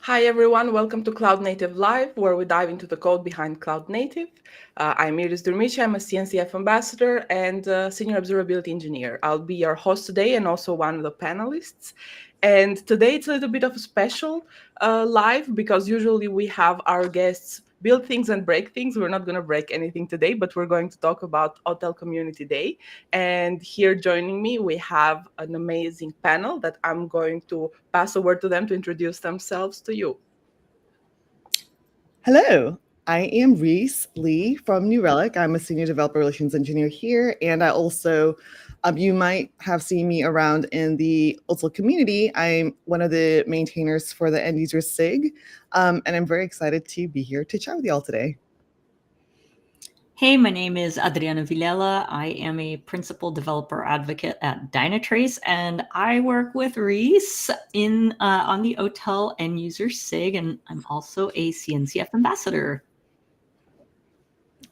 Hi everyone, welcome to Cloud Native Live, where we dive into the code behind Cloud Native. I'm Iris Durmici, I'm a CNCF ambassador and senior observability engineer. I'll be your host today and also one of the panelists. And today it's a little bit of a special live because usually we have our guests build things and break things. We're not going to break anything today, but we're going to talk about Otel Community Day. And here joining me, we have an amazing panel that I'm going to pass the word to them to introduce themselves to you. Hello, I am Reese Lee from New Relic. I'm a senior developer relations engineer here, and I also, you might have seen me around in the Otel community. I'm one of the maintainers for the end user SIG, and I'm very excited to be here to chat with y'all today. Hey, my name is Adriana Vilela. I am a principal developer advocate at Dynatrace, and I work with Reese on the Otel end user SIG, and I'm also a CNCF ambassador.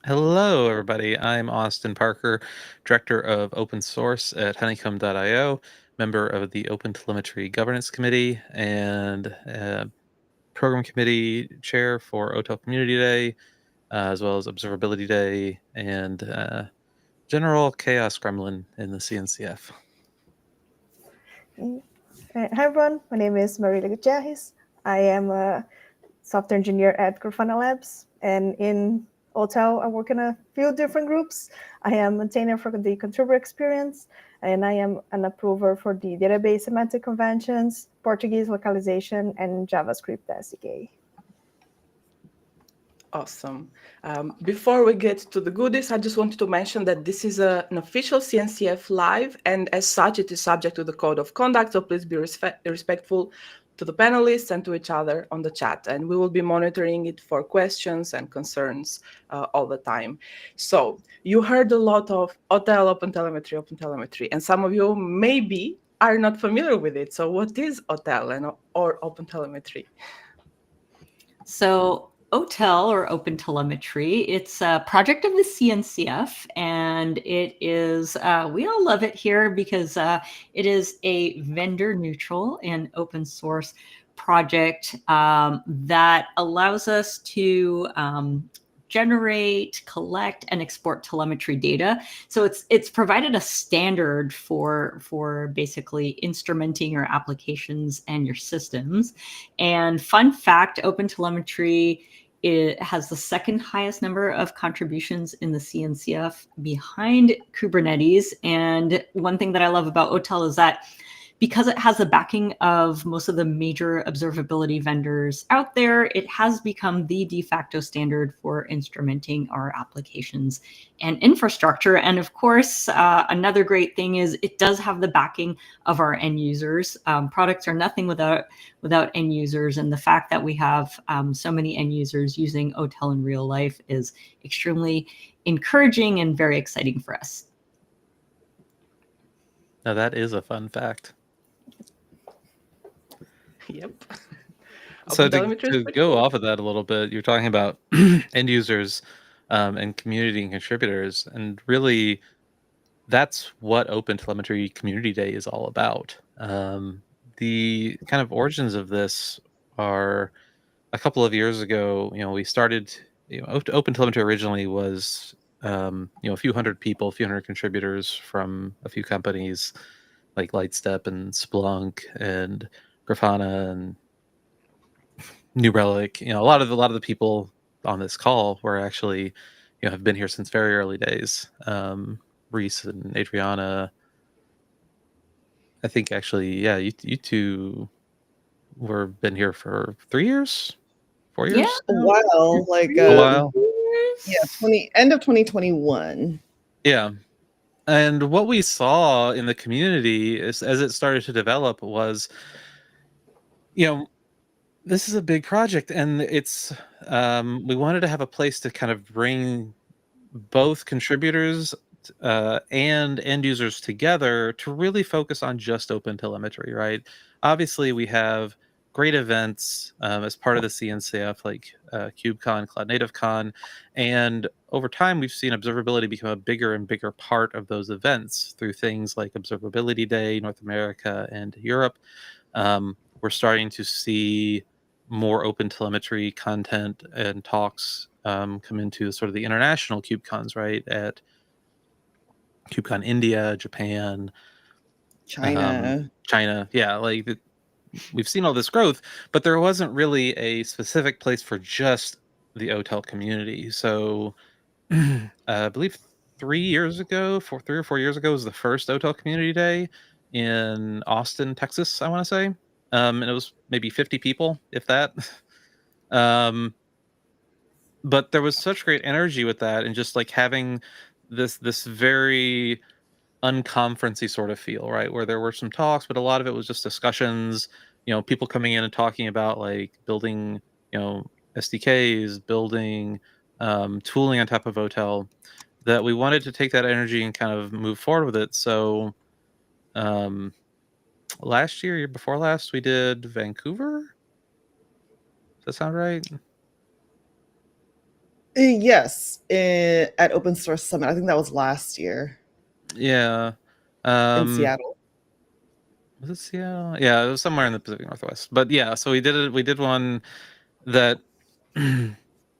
Hello, everybody. I'm Austin Parker, Director of Open Source at Honeycomb.io, member of the OpenTelemetry Governance Committee, and Program Committee Chair for Otel Community Day, as well as Observability Day, and General Chaos Gremlin in the CNCF. Hi everyone, my name is Marila Gutierrez. I am a software engineer at Grafana Labs, and in Otel, I work in a few different groups. I am maintainer for the contributor experience, and I am an approver for the database semantic conventions, Portuguese localization, and JavaScript SDK. Awesome. Before we get to the goodies, I just wanted to mention that this is an official CNCF live, and as such, it is subject to the code of conduct. So please be respectful to the panelists and to each other on the chat. And we will be monitoring it for questions and concerns all the time. So you heard a lot of Otel, OpenTelemetry, and some of you maybe are not familiar with it. So what is Otel or OpenTelemetry? So Otel, or OpenTelemetry, it's a project of the CNCF, and it is, we all love it here because it is a vendor-neutral and open source project that allows us to generate, collect, and export telemetry data. So it's provided a standard for basically instrumenting your applications and your systems. And fun fact, OpenTelemetry, it has the second highest number of contributions in the CNCF behind Kubernetes. And one thing that I love about Otel is that because it has the backing of most of the major observability vendors out there, it has become the de facto standard for instrumenting our applications and infrastructure. And of course, another great thing is it does have the backing of our end users. Products are nothing without end users. And the fact that we have so many end users using Otel in real life is extremely encouraging and very exciting for us. Now, that is a fun fact. Yep. So to go off of that a little bit, you're talking about end users and community and contributors, and really that's what OpenTelemetry Community Day is all about. The kind of origins of this are a couple of years ago. We started. OpenTelemetry originally was a few hundred people, a few hundred contributors from a few companies like Lightstep and Splunk and Grafana and New Relic. A lot of the people on this call were actually, have been here since very early days. Reese and Adriana. I think actually, yeah, you two been here for 3 years, 4 years. Yeah. A while, like a while. Yeah, end of 2021. Yeah. And what we saw in the community as it started to develop was, this is a big project, and it's we wanted to have a place to kind of bring both contributors and end users together to really focus on just OpenTelemetry, right? Obviously, we have great events as part of the CNCF, like KubeCon, Cloud Native Con, and over time, we've seen observability become a bigger and bigger part of those events through things like Observability Day, North America and Europe. We're starting to see more OpenTelemetry content and talks come into sort of the international KubeCons, right? At KubeCon India, Japan, China. Yeah, like we've seen all this growth, but there wasn't really a specific place for just the Otel community. So I believe 3 or 4 years ago was the first Otel Community Day in Austin, Texas, I want to say. And it was maybe 50 people, if that. But there was such great energy with that, and just like having this very unconferencey sort of feel, right? Where there were some talks, but a lot of it was just discussions, people coming in and talking about like building, SDKs, building tooling on top of Otel, that we wanted to take that energy and kind of move forward with it. So last year before last, we did Vancouver. Does that sound right? Yes, at Open Source Summit. I think that was last year. Yeah. In Seattle. Was it Seattle? Yeah, it was somewhere in the Pacific Northwest. But yeah, so we did it. We did one that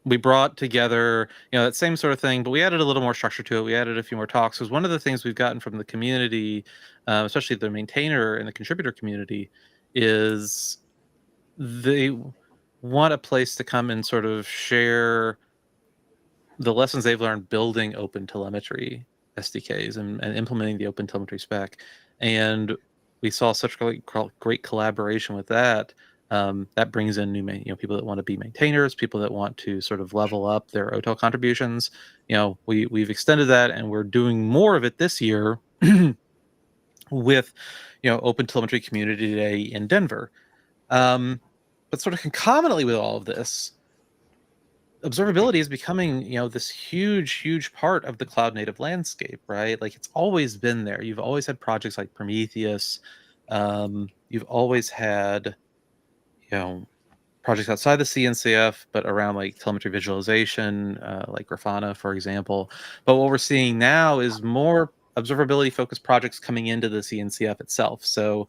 we brought together, that same sort of thing, but we added a little more structure to it. We added a few more talks. Because one of the things we've gotten from the community, especially the maintainer and the contributor community, is they want a place to come and sort of share the lessons they've learned building OpenTelemetry SDKs and implementing the OpenTelemetry spec. And we saw such great collaboration with that. That brings in new people that want to be maintainers, people that want to sort of level up their OTel contributions. We've extended that, and we're doing more of it this year with OpenTelemetry Community Day in Denver. But sort of concomitantly with all of this, observability is becoming, this huge part of the cloud native landscape, right? Like it's always been there. You've always had projects like Prometheus. You've always had, projects outside the CNCF, but around like telemetry visualization, like Grafana, for example. But what we're seeing now is more observability focused projects coming into the CNCF itself. So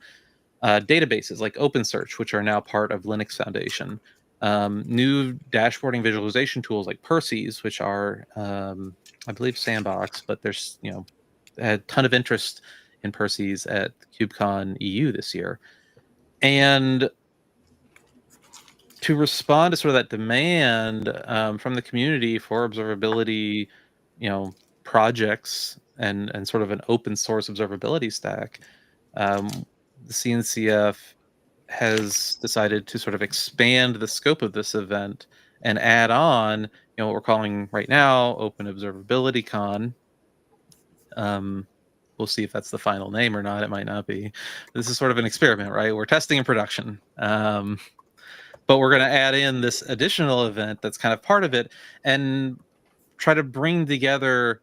databases like OpenSearch, which are now part of Linux Foundation. New dashboarding visualization tools like Perses, which are, I believe, Sandbox, but there's, a ton of interest in Perses at KubeCon EU this year. And to respond to sort of that demand from the community for observability, projects and sort of an open source observability stack, the CNCF has decided to sort of expand the scope of this event and add on, what we're calling right now Open Observability Con. We'll see if that's the final name or not. It might not be. This is sort of an experiment, right? We're testing in production. But we're going to add in this additional event that's kind of part of it and try to bring together,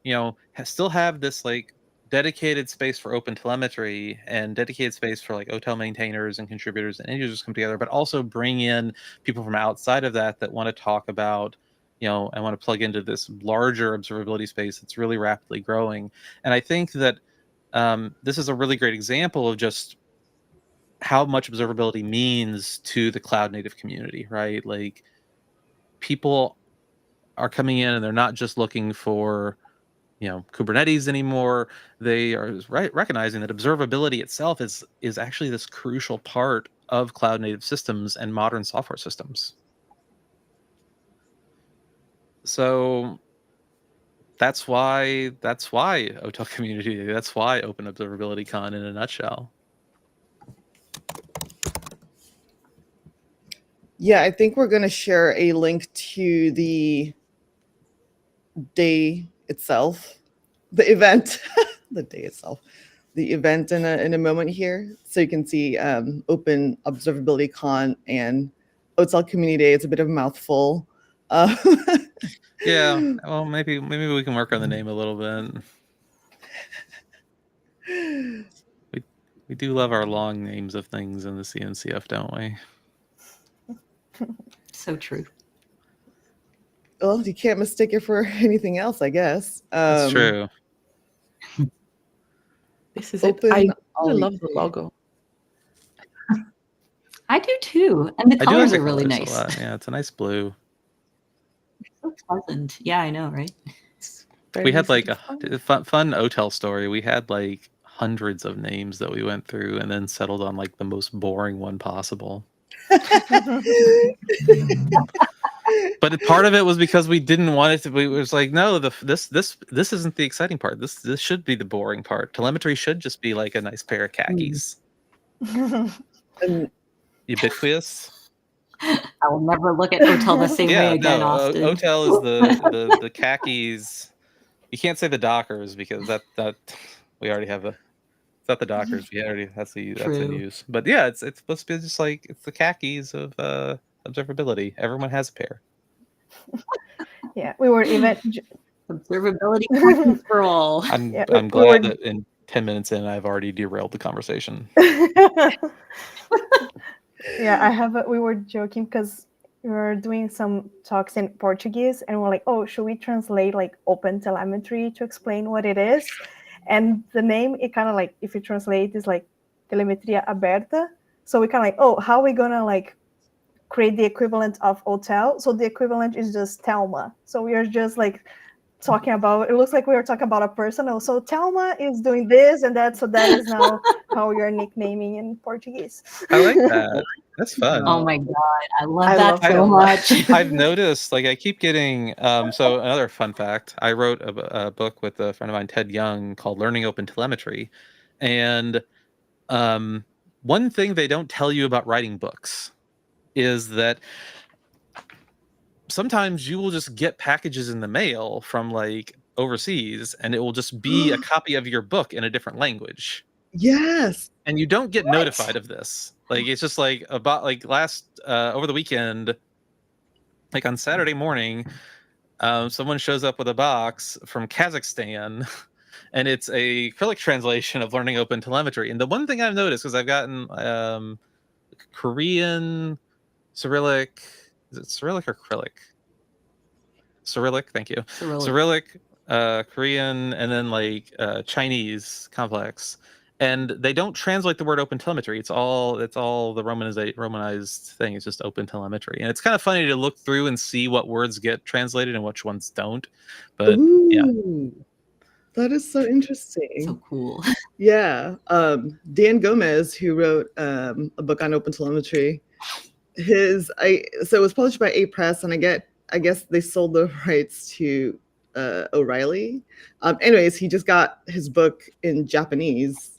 still have this like dedicated space for OpenTelemetry and dedicated space for like Otel maintainers and contributors and end users come together, but also bring in people from outside of that want to talk about, and want to plug into this larger observability space that's really rapidly growing. And I think that this is a really great example of just how much observability means to the cloud native community, right? Like people are coming in and they're not just looking for, Kubernetes anymore. They are recognizing that observability itself is actually this crucial part of cloud native systems and modern software systems. So that's why OTel Community Day, that's why Open Observability Con in a nutshell. Yeah, I think we're going to share a link to the day itself, the event, the day itself, the event in a moment here. So you can see Open Observability Con and Otel Community Day. It's a bit of a mouthful. Yeah, well, maybe we can work on the name a little bit. We do love our long names of things in the CNCF, don't we? So true. Well, you can't mistake it for anything else, I guess. That's true. This is it. I really love the logo. I do too, and the I do like colors the are really colors nice. a lot. Yeah, it's a nice blue. So pleasant. Yeah, I know, right? We had like a fun Otel story. We had like hundreds of names that we went through and then settled on like the most boring one possible. But part of it was because we didn't want it to be. It was like, no, this isn't the exciting part. This should be the boring part. Telemetry should just be like a nice pair of khakis. Ubiquitous. I will never look at Otel the same way again, Austin. Otel is the khakis. You can't say the Dockers because that we already have it's not the Dockers. We already that's in use. But yeah, it's supposed to be just like it's the khakis of observability. Everyone has a pair. Yeah, we were even observability khakis for all. I'm glad that in 10 minutes in I've already derailed the conversation. Yeah, we were joking because we were doing some talks in Portuguese and we're like, oh, should we translate like OpenTelemetry to explain what it is? And the name, it kind of like, if you translate, is like Telemetria Aberta. So we kind of like, oh, how are we gonna like create the equivalent of Otel? So the equivalent is just Telma. So we are just like talking about, it looks like we were talking about a person. So Telma is doing this and that. So that is now how you're nicknaming in Portuguese. I like that. That's fun. Oh my god, I love that so much. I've noticed, like, I keep getting. So another fun fact: I wrote a book with a friend of mine, Ted Young, called "Learning OpenTelemetry," and one thing they don't tell you about writing books is that sometimes you will just get packages in the mail from like overseas, and it will just be a copy of your book in a different language. Yes. And you don't get notified of this. Like, it's just like about like over the weekend, like on Saturday morning, someone shows up with a box from Kazakhstan and it's a acrylic translation of Learning OpenTelemetry. And the one thing I've noticed, because I've gotten Korean, Cyrillic, is it Cyrillic or acrylic? Cyrillic, thank you. Cyrillic, Korean, and then like Chinese complex. And they don't translate the word OpenTelemetry. It's all the romanized thing. It's just OpenTelemetry, and it's kind of funny to look through and see what words get translated and which ones don't. But yeah, that is so interesting. So cool. Yeah, Dan Gomez, who wrote a book on OpenTelemetry, so it was published by A Press, and I guess they sold the rights to O'Reilly. Anyways, he just got his book in Japanese.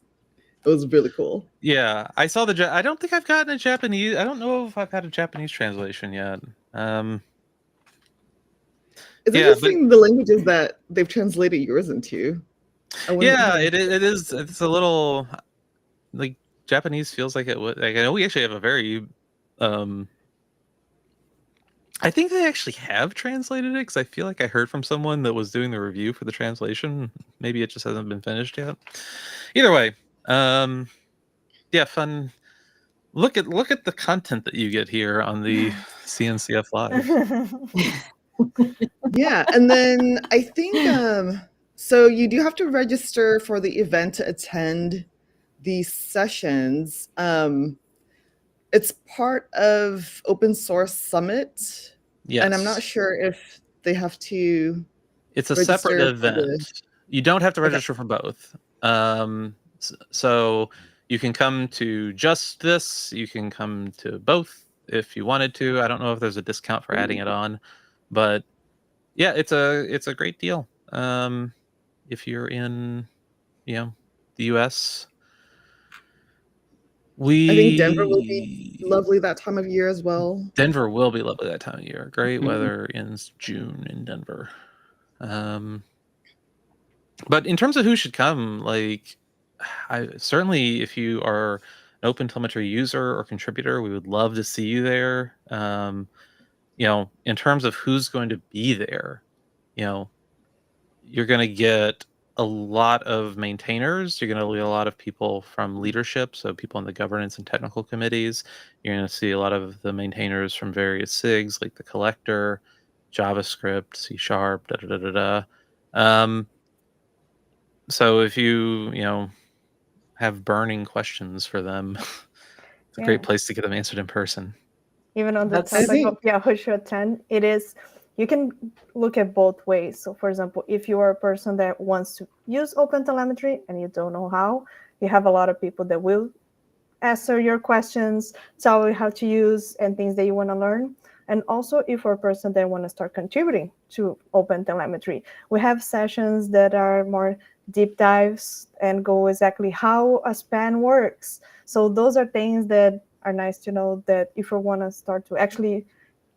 It was really cool. Yeah, I saw I don't think I've gotten a Japanese. I don't know if I've had a Japanese translation yet. It's interesting the languages that they've translated yours into. Yeah, it is. It's a little like Japanese feels like it would. Like, I know we actually have a very. I think they actually have translated it because I feel like I heard from someone that was doing the review for the translation. Maybe it just hasn't been finished yet. Either way. Yeah, fun. Look at the content that you get here on the CNCF Live. Yeah, and then I think so you do have to register for the event to attend these sessions. It's part of Open Source Summit. Yes. And I'm not sure if they have to. It's a separate event. You don't have to register for both. So you can come to just this. You can come to both if you wanted to. I don't know if there's a discount for adding it on, but yeah, it's a great deal. If you're in, the US. I think Denver will be lovely that time of year as well. Denver will be lovely that time of year. Great weather in June in Denver. But in terms of who should come, like, I certainly, if you are an OpenTelemetry user or contributor, we would love to see you there. In terms of who's going to be there, you're going to get a lot of maintainers. You're going to get a lot of people from leadership, so people in the governance and technical committees. You're going to see a lot of the maintainers from various SIGs, like the collector, JavaScript, C#, So if you have burning questions for them, a great place to get them answered in person. Even on the topic of who should attend, it is, you can look at both ways. So for example, if you are a person that wants to use OpenTelemetry and you don't know how, you have a lot of people that will answer your questions, tell you how to use and things that you want to learn. And also if you're a person that want to start contributing to OpenTelemetry, we have sessions that are more deep dives and go exactly how a span works. So those are things that are nice to know, that if you want to start to actually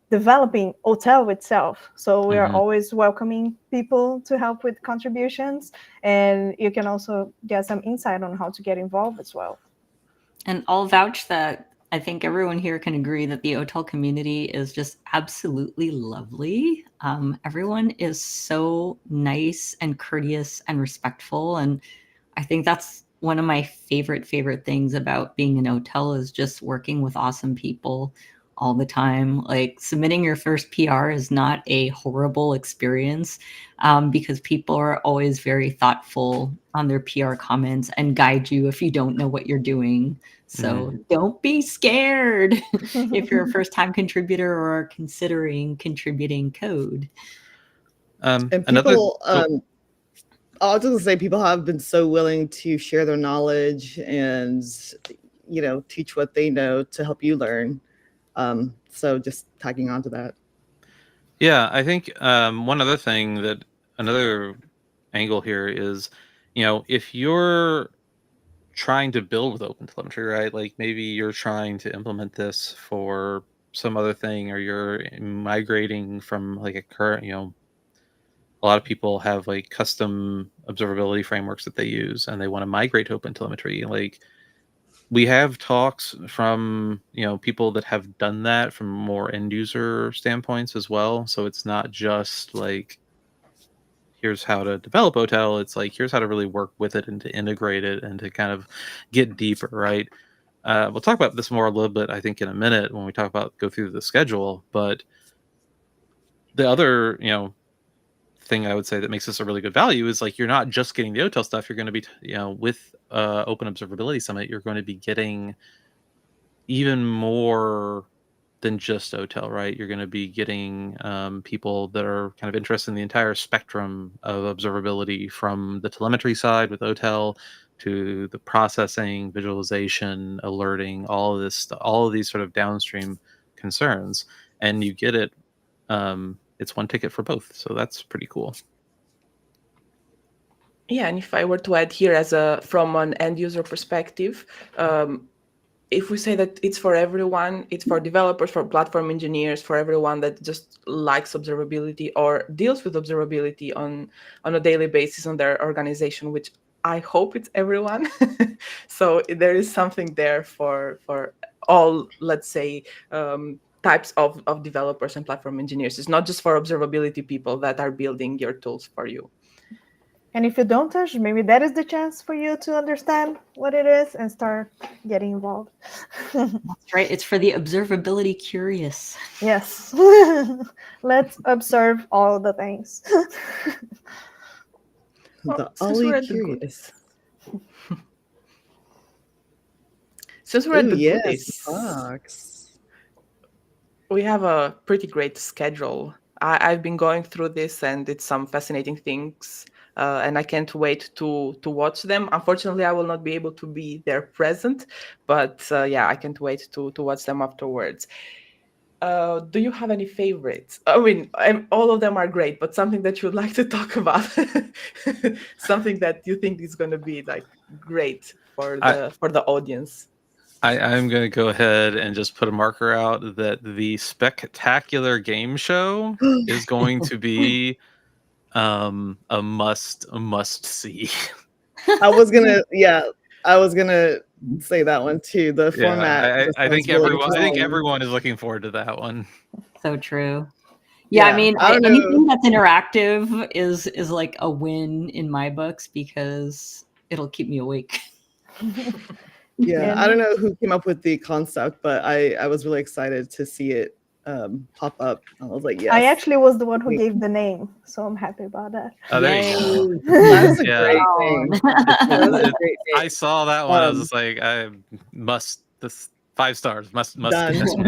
developing Otel itself. So we are always welcoming people to help with contributions, and you can also get some insight on how to get involved as well. And I'll vouch that I think everyone here can agree that the Otel community is just absolutely lovely. Everyone is so nice and courteous and respectful. And I think that's one of my favorite things about being an Otel, is just working with awesome people all the time. Like submitting your first PR is not a horrible experience, because people are always very thoughtful on their PR comments and guide you if you don't know what you're doing. So don't be scared if you're a first-time contributor or considering contributing code. And people, I'll just say people have been so willing to share their knowledge and, teach what they know to help you learn. So just tagging on to that. Yeah, I think one other thing, that another angle here is, if you're trying to build with OpenTelemetry, right? Like maybe you're trying to implement this for some other thing, or you're migrating from like a current, a lot of people have like custom observability frameworks that they use and they want to migrate to OpenTelemetry. Like we have talks from, people that have done that from more end user standpoints as well. So it's not just like, here's how to develop Otel. It's like, here's how to really work with it and to integrate it and to kind of get deeper, right? We'll talk about this more a little bit, I think, in a minute when we go through the schedule. But the other, thing I would say that makes this a really good value is like, you're not just getting the Otel stuff. You're going to be, with Open Observability Summit, you're going to be getting even more than just Otel, right? You're going to be getting people that are kind of interested in the entire spectrum of observability, from the telemetry side with Otel to the processing, visualization, alerting, all of these sort of downstream concerns. And you get it. It's one ticket for both. So that's pretty cool. Yeah, and if I were to add here from an end user perspective, if we say that it's for everyone, it's for developers, for platform engineers, for everyone that just likes observability or deals with observability on a daily basis on their organization, which I hope it's everyone. So there is something there for all, let's say, types of developers and platform engineers. It's not just for observability people that are building your tools for you. And if you don't touch, maybe that is the chance for you to understand what it is and start getting involved. That's right. It's for the observability curious. Yes. Let's observe all the things. Since we're at the goodies. Since we're at the goodies, we have a pretty great schedule. I've been going through this, and it's some fascinating things. And I can't wait to watch them. Unfortunately, I will not be able to be there present, but I can't wait to watch them afterwards. Do you have any favorites? I mean, all of them are great, but something that you would like to talk about, something that you think is going to be like great for the audience. I'm going to go ahead and just put a marker out that the spectacular game show is going to be a must see. I was gonna say that one too. The format. I think everyone is looking forward to that one. So true. Yeah, I mean, anything that's interactive is like a win in my books, because it'll keep me awake. Yeah, I don't know who came up with the concept, but I was really excited to see it pop up. I was like, yes. I actually was the one who gave the name, so I'm happy about that. Oh, there you go. That's a great name. I saw that one. I was just like, I must 5 stars. Must Done. get this one.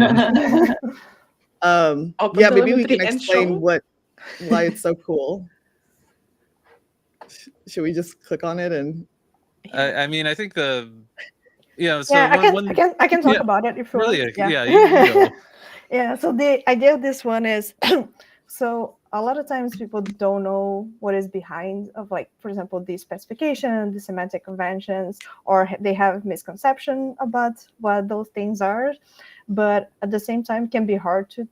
Yeah, maybe we can OpenTelemetry and explain show. why it's so cool. Should we just click on it and? I mean, I think so yeah, one I can talk about it if you really, want. yeah, you go. Yeah, so the idea of this one is so a lot of times people don't know what is behind of, like, for example, the specification, the semantic conventions, or they have misconception about what those things are. But at the same time, it can be hard to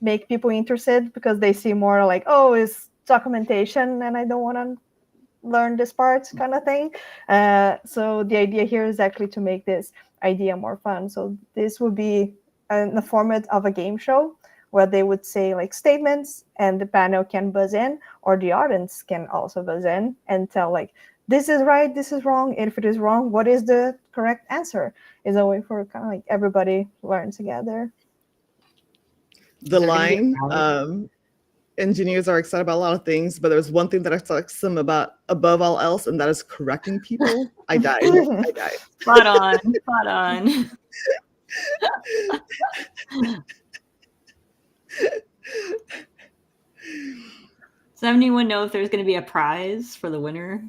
make people interested because they see more like, oh, it's documentation and I don't want to learn this part kind of thing. So the idea here is actually to make this idea more fun. So this would be in the format of a game show where they would say like statements and the panel can buzz in, or the audience can also buzz in and tell like, this is right, this is wrong. And if it is wrong, what is the correct answer? Is a way for kind of like everybody learn together. The line, engineers are excited about a lot of things, but there's one thing that excites them about above all else, and that is correcting people. I died. Spot on. Does anyone know if there's going to be a prize for the winner?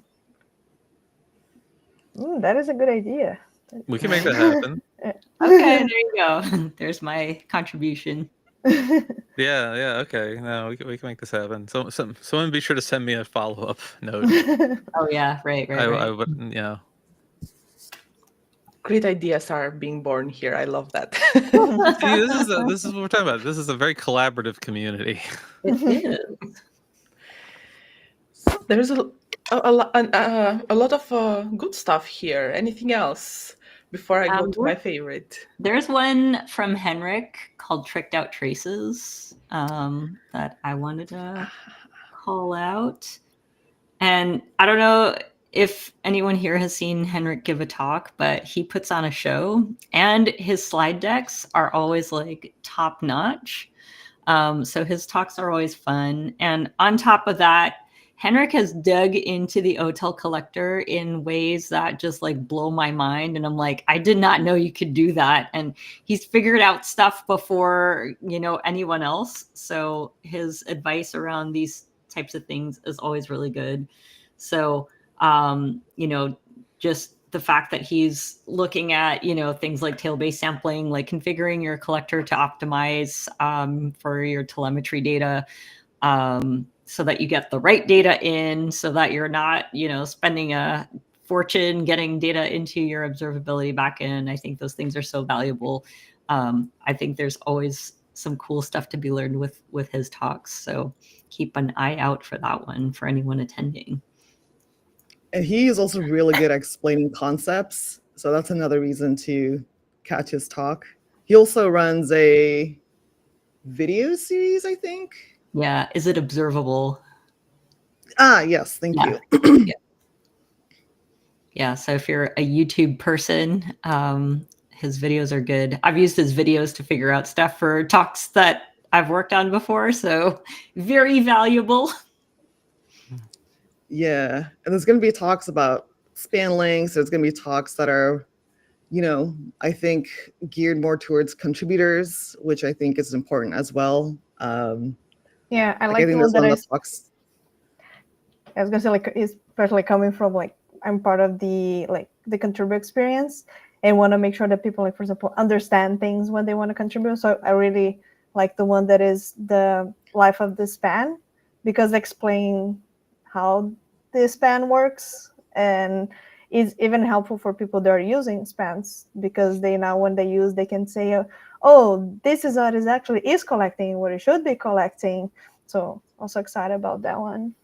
That is a good idea. We can make that happen. Okay, there you go. There's my contribution. Yeah, okay. No, we can make this happen. So someone be sure to send me a follow-up note. Oh yeah, right. I would, Great ideas are being born here. I love that. See, this is what we're talking about. This is a very collaborative community. It is. There's a lot of good stuff here. Anything else before I go to my favorite? There's one from Henrik called Tricked Out Traces that I wanted to call out. And I don't know if anyone here has seen Henrik give a talk, but he puts on a show and his slide decks are always like top notch. So his talks are always fun. And on top of that, Henrik has dug into the Otel collector in ways that just like blow my mind. And I'm like, I did not know you could do that. And he's figured out stuff before, anyone else. So his advice around these types of things is always really good. So, just the fact that he's looking at, things like tail-based sampling, like configuring your collector to optimize for your telemetry data, so that you get the right data in, so that you're not, spending a fortune getting data into your observability backend. I think those things are so valuable. I think there's always some cool stuff to be learned with his talks. So keep an eye out for that one for anyone attending. And he is also really good at explaining concepts. So that's another reason to catch his talk. He also runs a video series, I think. Yeah. Is it observable? Yes. Thank you. Yeah. So if you're a YouTube person, his videos are good. I've used his videos to figure out stuff for talks that I've worked on before. So very valuable. Yeah. And there's going to be talks about span lengths. There's going to be talks that are, I think geared more towards contributors, which I think is important as well. Yeah, I like the one that I was gonna say, like, especially coming from like I'm part of the contributor experience and want to make sure that people, like, for example, understand things when they want to contribute. So I really like the one that is the life of the span, because explain how the span works and is even helpful for people that are using spans, because they now when they use they can say, oh, this is what it actually is collecting, what it should be collecting. So also excited about that one.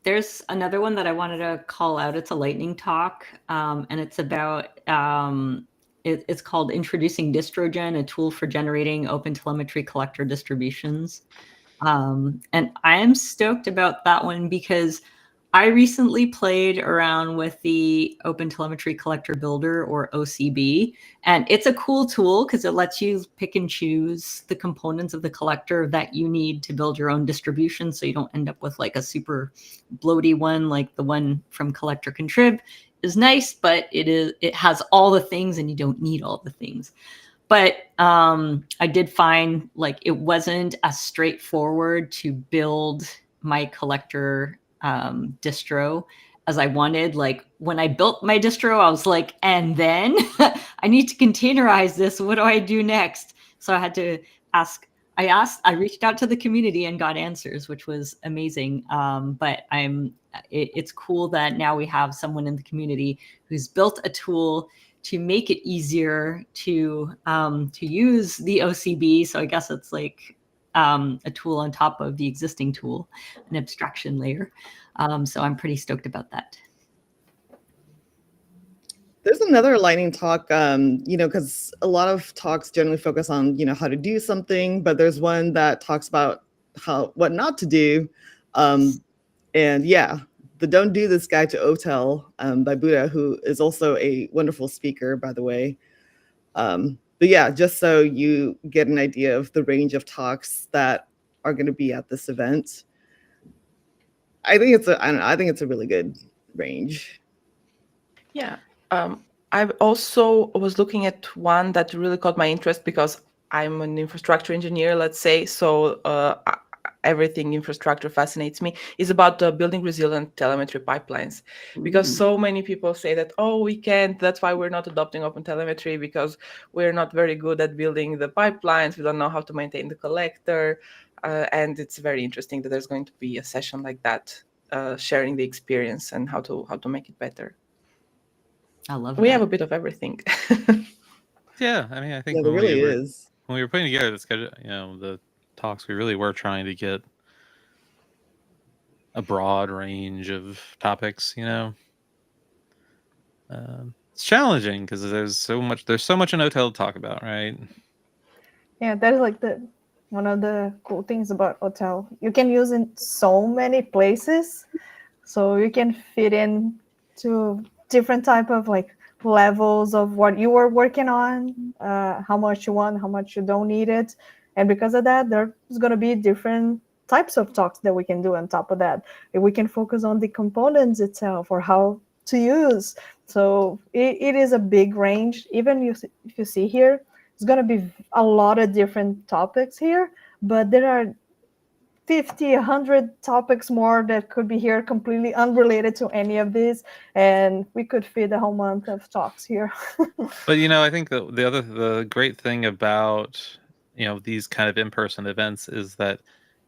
There's another one that I wanted to call out. It's a lightning talk, and it's about, it's called Introducing DistroGen, a tool for generating OpenTelemetry collector distributions. And I'm stoked about that one because I recently played around with the OpenTelemetry Collector Builder, or OCB, and it's a cool tool because it lets you pick and choose the components of the collector that you need to build your own distribution, so you don't end up with like a super bloaty one like the one from Collector Contrib. is nice, but it has all the things and you don't need all the things. But I did find like it wasn't as straightforward to build my collector distro as I wanted. Like when I built my distro, I was like, and then I need to containerize this. What do I do next? So I had to ask. I reached out to the community and got answers, which was amazing. But it's cool that now we have someone in the community who's built a tool to make it easier to use the OCB. So I guess it's like a tool on top of the existing tool, an abstraction layer. So I'm pretty stoked about that. There's another lightning talk, because a lot of talks generally focus on, how to do something, but there's one that talks about what not to do. And yeah, the Don't Do This Guide to Otel by Buddha, who is also a wonderful speaker, by the way. But yeah, just so you get an idea of the range of talks that are going to be at this event. I think it's a really good range. Yeah. I also was looking at one that really caught my interest because I'm an infrastructure engineer, let's say. So everything infrastructure fascinates me, is about building resilient telemetry pipelines. Because so many people say that, we can't, that's why we're not adopting OpenTelemetry, because we're not very good at building the pipelines, we don't know how to maintain the collector. And it's very interesting that there's going to be a session like that, sharing the experience and how to make it better. I love we that. have a bit of everything. Yeah, I mean, I think there really is. When we were putting together the schedule, the talks, we really were trying to get a broad range of topics. It's challenging because there's so much in Otel to talk about, right? Yeah, that is like one of the cool things about Otel. You can use it in so many places, so you can fit in to different type of like levels of what you are working on, how much you want, how much you don't need it. And because of that, there's going to be different types of talks that we can do on top of that. If we can focus on the components itself or how to use. So it is a big range. Even if you see here, it's going to be a lot of different topics here, but there are 50, 100 topics more that could be here completely unrelated to any of these, and we could fit a whole month of talks here. But I think the great thing about these kind of in-person events is that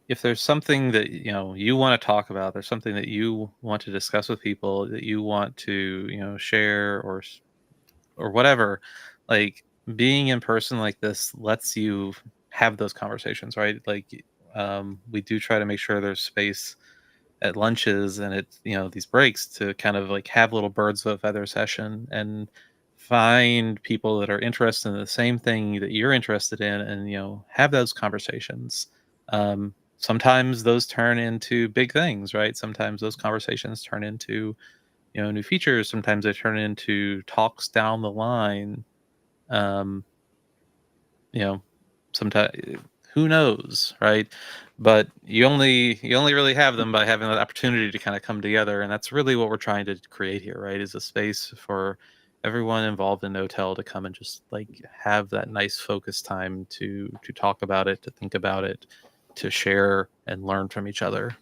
if there's something that you want to talk about, there's something that you want to discuss with people, that you want to share or whatever, like being in person like this lets you have those conversations, right? Like we do try to make sure there's space at lunches and at these breaks to kind of like have little birds of a feather session and find people that are interested in the same thing that you're interested in, and have those conversations. Sometimes those turn into big things, right? Sometimes those conversations turn into new features. Sometimes they turn into talks down the line. Sometimes, who knows, right? But you only really have them by having that opportunity to kind of come together, and that's really what we're trying to create here, right? Is a space for everyone involved in Otel to come and just like have that nice focus time to talk about it, to think about it, to share and learn from each other.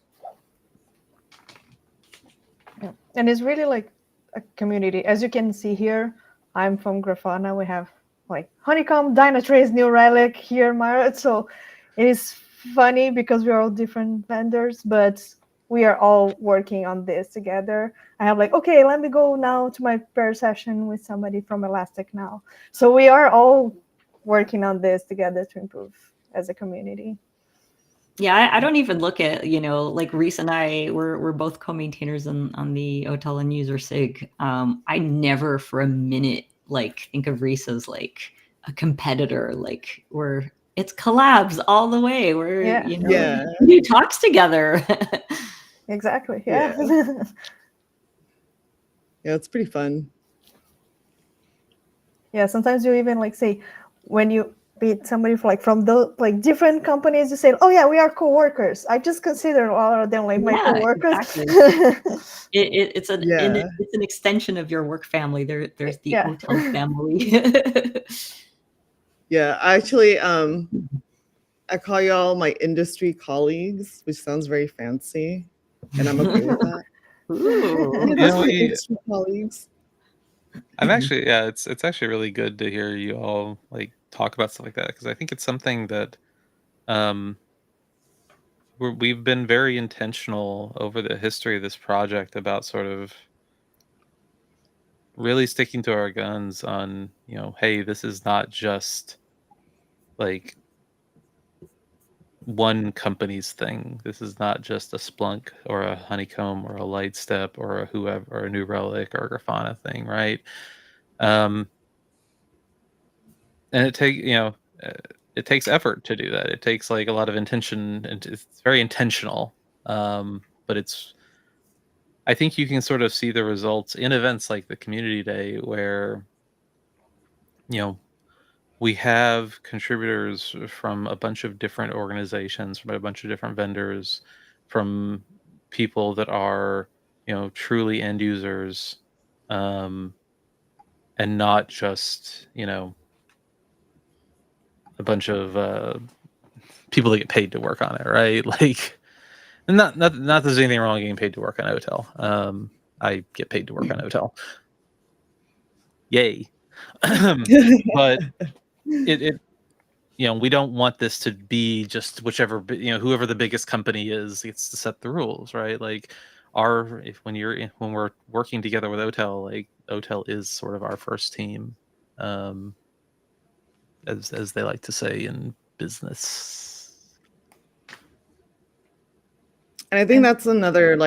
Yeah. And it's really like a community. As you can see here, I'm from Grafana. We have like Honeycomb, Dynatrace, New Relic here, Myra. So it is funny because we're all different vendors, but we are all working on this together. I have like, okay, let me go now to my pair session with somebody from Elastic now. So we are all working on this together to improve as a community. Yeah, I don't even look at, like Reese and I, we're both co-maintainers on the Otel and user SIG. I never for a minute like think of Reese as like a competitor. Like it's collabs all the way. We do talks together. Exactly. Yeah. Yeah, it's pretty fun. Yeah, sometimes you even like say when you meet somebody from the different companies, you say, oh yeah, we are co-workers. I just consider all of them like my co-workers. Exactly. It's an extension of your work family. There's the Otel family. Yeah, actually, I call y'all my industry colleagues, which sounds very fancy, and I'm okay with that. Ooh. Industry colleagues. I'm actually, yeah, it's actually really good to hear you all like talk about stuff like that, because I think it's something that we've been very intentional over the history of this project about sort of really sticking to our guns on, hey, this is not just like one company's thing. This is not just a Splunk or a Honeycomb or a Lightstep or a whoever or a New Relic or a Grafana thing, right? And it takes effort to do that. It takes like a lot of intention, and it's very intentional. But I think you can sort of see the results in events like the Community Day, where we have contributors from a bunch of different organizations, from a bunch of different vendors, from people that are, truly end users, and not just, a bunch of people that get paid to work on it, right? Like, not that there's anything wrong getting paid to work on Otel. I get paid to work on Otel. Yay. But it we don't want this to be just whichever, whoever the biggest company is gets to set the rules, right? Like when we're working together with Otel, like Otel is sort of our first team, as they like to say in business. And I think that's another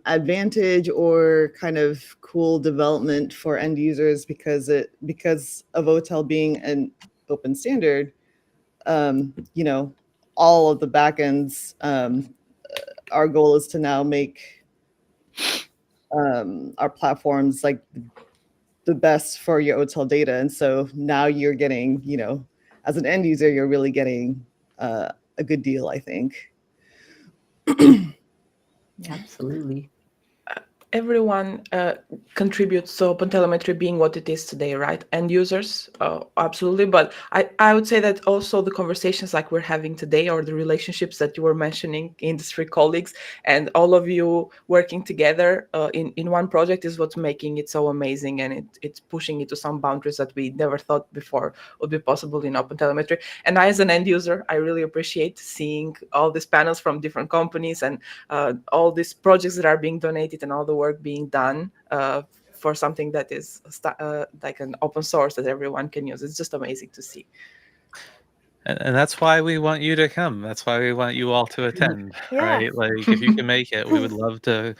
advantage or kind of cool development for end users, because of Otel being an open standard. All of the backends, our goal is to now make our platforms like the best for your Otel data. And so now you're getting, as an end user, you're really getting a good deal, I think. Absolutely. Everyone contributes to OpenTelemetry being what it is today, right? End users, absolutely. But I would say that also the conversations like we're having today, or the relationships that you were mentioning, industry colleagues, and all of you working together in one project is what's making it so amazing, and it's pushing it to some boundaries that we never thought before would be possible in OpenTelemetry. And I, as an end user, I really appreciate seeing all these panels from different companies, and all these projects that are being donated, and all the work being done for something that is like an open source that everyone can use. It's just amazing to see. And that's why we want you to come. That's why we want you all to attend, right? Like, if you can make it, we would love to,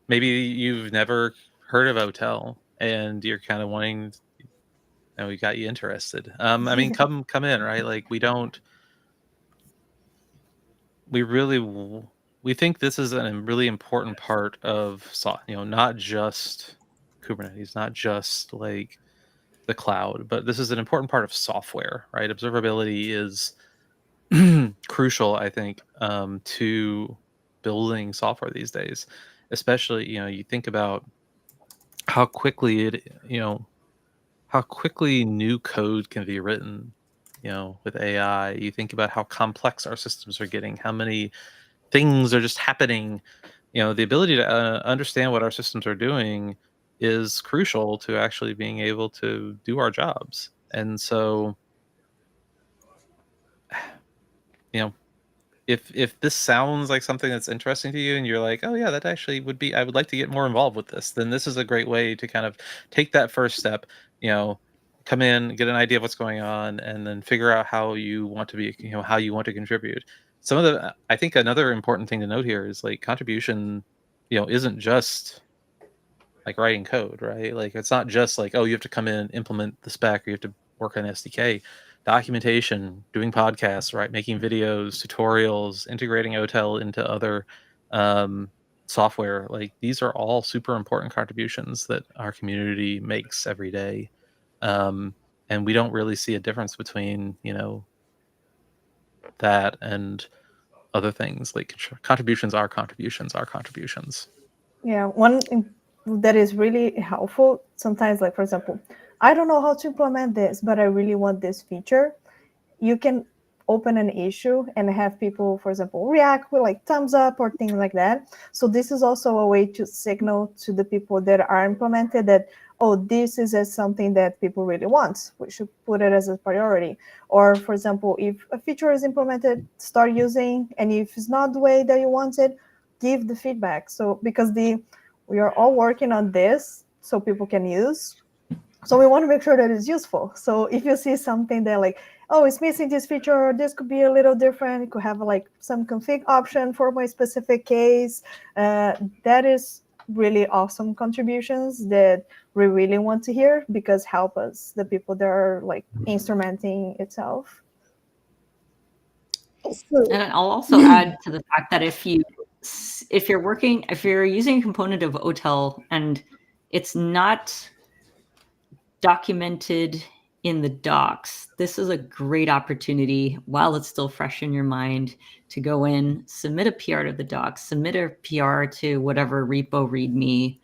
maybe you've never heard of Otel and you're kind of wanting, we got you interested. I mean, come in, right? Like, we think this is a really important part of, not just Kubernetes, not just like the cloud, but this is an important part of software, right? Observability is crucial, I think, to building software these days. Especially, you think about how quickly new code can be written, with AI. You think about how complex our systems are getting, how many things are just happening. The ability to understand what our systems are doing is crucial to actually being able to do our jobs. And so, if this sounds like something that's interesting to you, and you're like, oh yeah, that actually would be, I would like to get more involved with this, then this is a great way to kind of take that first step, come in, get an idea of what's going on, and then figure out how you want to be, how you want to contribute. I think another important thing to note here is like contribution, isn't just like writing code, right? Like, it's not just like, oh, you have to come in and implement the spec, or you have to work on SDK. Documentation, doing podcasts, right? Making videos, tutorials, integrating Otel into other software. Like, these are all super important contributions that our community makes every day. and we don't really see a difference between, that and other things. Like contributions are contributions are contributions. Yeah, one that is really helpful sometimes, like for example, I don't know how to implement this, but I really want this feature. You can open an issue and have people, for example, react with like thumbs up or things like that. So this is also a way to signal to the people that are implemented that, oh, this is something that people really want. We should put it as a priority. Or for example, if a feature is implemented, start using, and if it's not the way that you want it, give the feedback. So because we are all working on this so people can use. So we want to make sure that it's useful. So if you see something that like, oh, it's missing this feature, this could be a little different, it could have like some config option for my specific case, that is really awesome contributions that we really want to hear, because help us, the people that are like instrumenting itself. And I'll also add to the fact that if you're using a component of Otel and it's not documented in the docs, this is a great opportunity while it's still fresh in your mind to go in, submit a PR to the docs, submit a PR to whatever repo README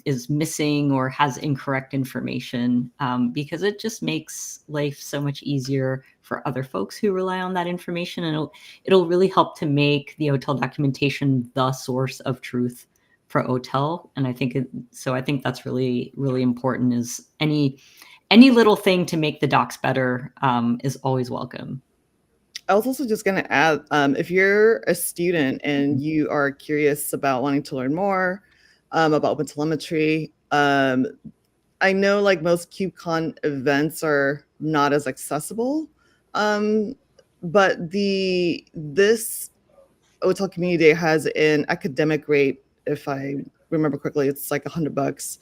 is missing or has incorrect information, because it just makes life so much easier for other folks who rely on that information, and it'll really help to make the Otel documentation the source of truth for Otel. And I think that's really, really important. Is any little thing to make the docs better is always welcome. I was also just going to add, if you're a student and you are curious about wanting to learn more about OpenTelemetry, I know like most KubeCon events are not as accessible, but this Otel Community Day has an academic rate. If I remember correctly, it's like $100.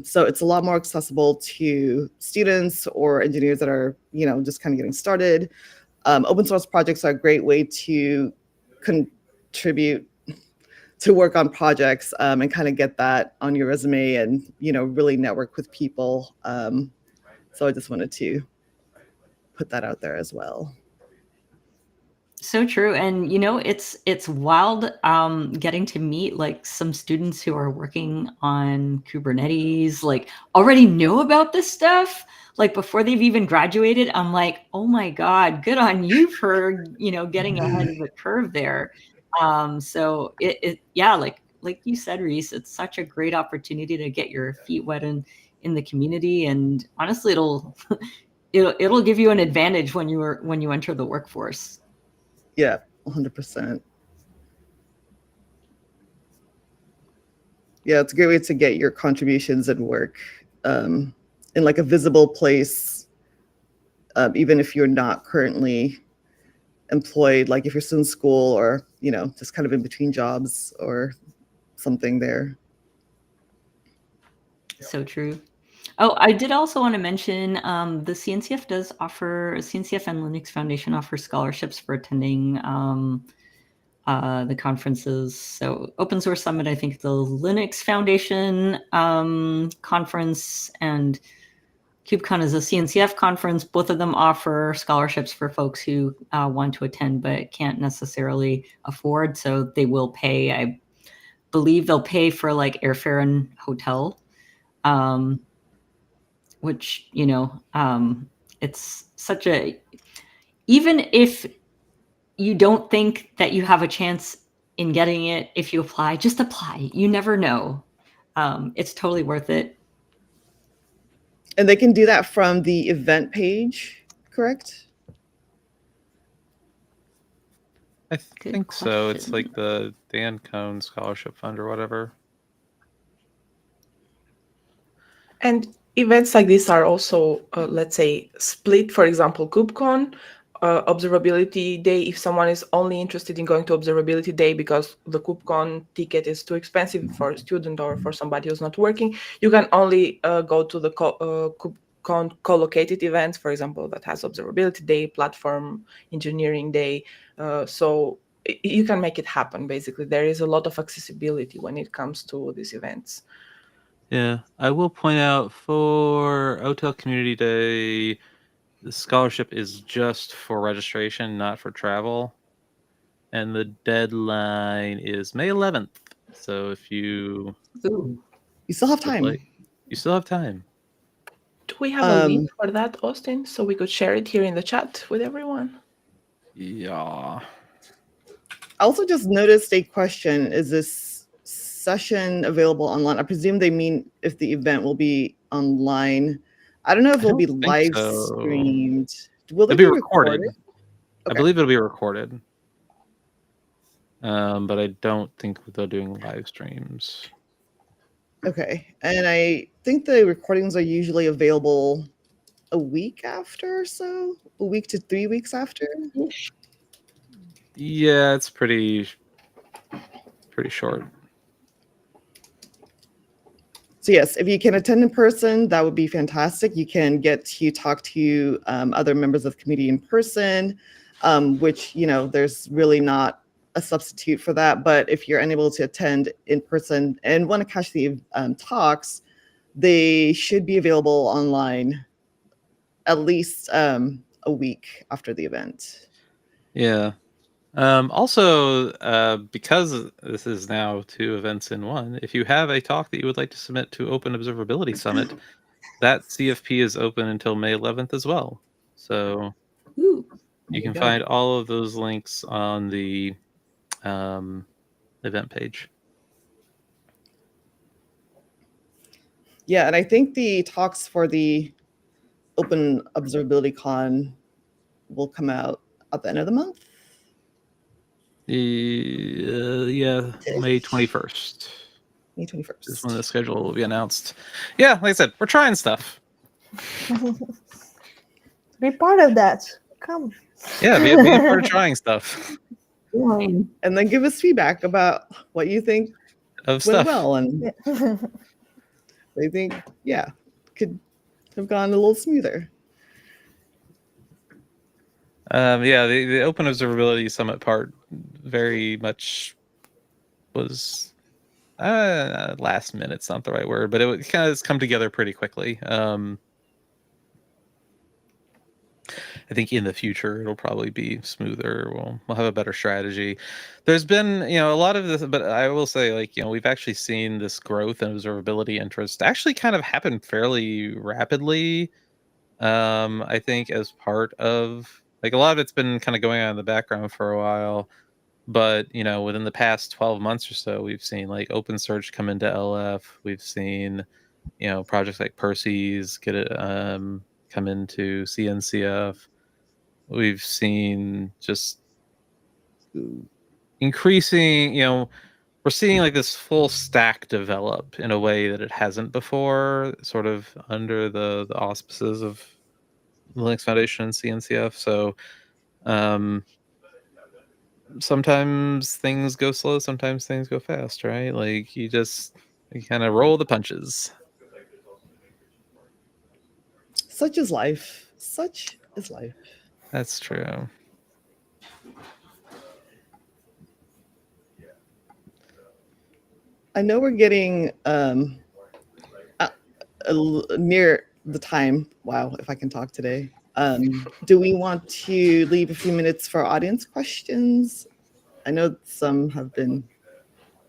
So it's a lot more accessible to students or engineers that are, just kind of getting started. Open source projects are a great way to contribute to work on projects and kind of get that on your resume and, really network with people. So I just wanted to put that out there as well. So true. And it's wild getting to meet like some students who are working on Kubernetes, like already know about this stuff, like before they've even graduated. I'm like, oh my God, good on you for getting ahead of the curve there. So yeah, like you said, Reese, it's such a great opportunity to get your feet wet in the community, and honestly, it'll give you an advantage when you enter the workforce. Yeah, 100%. Yeah, it's a great way to get your contributions and work in like a visible place, even if you're not currently employed, like if you're still in school or, just kind of in between jobs or something there. So true. Oh, I did also want to mention the CNCF does offer, CNCF and Linux Foundation offer scholarships for attending the conferences. So Open Source Summit, I think the Linux Foundation conference, and KubeCon is a CNCF conference. Both of them offer scholarships for folks who want to attend but can't necessarily afford. So they will pay, I believe they'll pay for like airfare and hotel. Which, it's such a, even if you don't think that you have a chance in getting it, if you apply, just apply. You never know. It's totally worth it. And they can do that from the event page, correct? I think so. It's like the Dan Cohn Scholarship Fund or whatever. And events like this are also, let's say, split. For example, KubeCon, Observability Day. If someone is only interested in going to Observability Day because the KubeCon ticket is too expensive for a student or for somebody who's not working, you can only go to the KubeCon co-located events, for example, that has Observability Day, Platform Engineering Day. So you can make it happen, basically. There is a lot of accessibility when it comes to these events. Yeah, I will point out for Otel Community Day, the scholarship is just for registration, not for travel. And the deadline is May 11th. So if you Ooh. You still have would time. like, you still have time. Do we have a link for that, Austin, so we could share it here in the chat with everyone? Yeah. I also just noticed a question. Is this session available online? I presume they mean if the event will be online. I don't know if I it'll be don't think live so. streamed. Will they It'll be be recorded. recorded? I Okay. believe it'll be recorded. But I don't think they're doing live streams. Okay. And I think the recordings are usually available a week after or so, a week to 3 weeks after. Yeah, it's pretty short. So yes, if you can attend in person, that would be fantastic. You can get to talk to other members of the community in person, which, you know, there's really not a substitute for that. But if you're unable to attend in person and want to catch the talks, they should be available online at least a week after the event. Yeah. Also, because this is now 2 events in one, if you have a talk that you would like to submit to Open Observability Summit, that CFP is open until May 11th as well. So Ooh. you can find all of those links on the event page. Yeah, and I think the talks for the Open Observability Con will come out at the end of the month. Yeah, May 21st. May Is when the 21st. schedule will be announced. Yeah, like I said, we're trying stuff. Be part of that. Come. Yeah, be a part of trying stuff. And then give us feedback about what you think Of went stuff. well and they think, yeah, could have gone a little smoother. Yeah, the Open Observability Summit part very much was last minute's not the right word, but it kind of has come together pretty quickly. I think in the future it'll probably be smoother. We'll have a better strategy. There's been, a lot of this, but I will say, like, we've actually seen this growth in observability interest actually kind of happen fairly rapidly. I think as part of, like, a lot of it's been kind of going on in the background for a while, but within the past 12 months or so, we've seen like OpenSearch come into LF. We've seen projects like Percy's get it come into CNCF. We've seen just increasing, we're seeing like this full stack develop in a way that it hasn't before, sort of under the auspices of Linux Foundation and CNCF. So sometimes things go slow, sometimes things go fast, right? Like you kind of roll the punches. Such is life. Such is life. That's true. I know we're getting near the time. Wow, if I can talk today. Do we want to leave a few minutes for audience questions? I know some have been,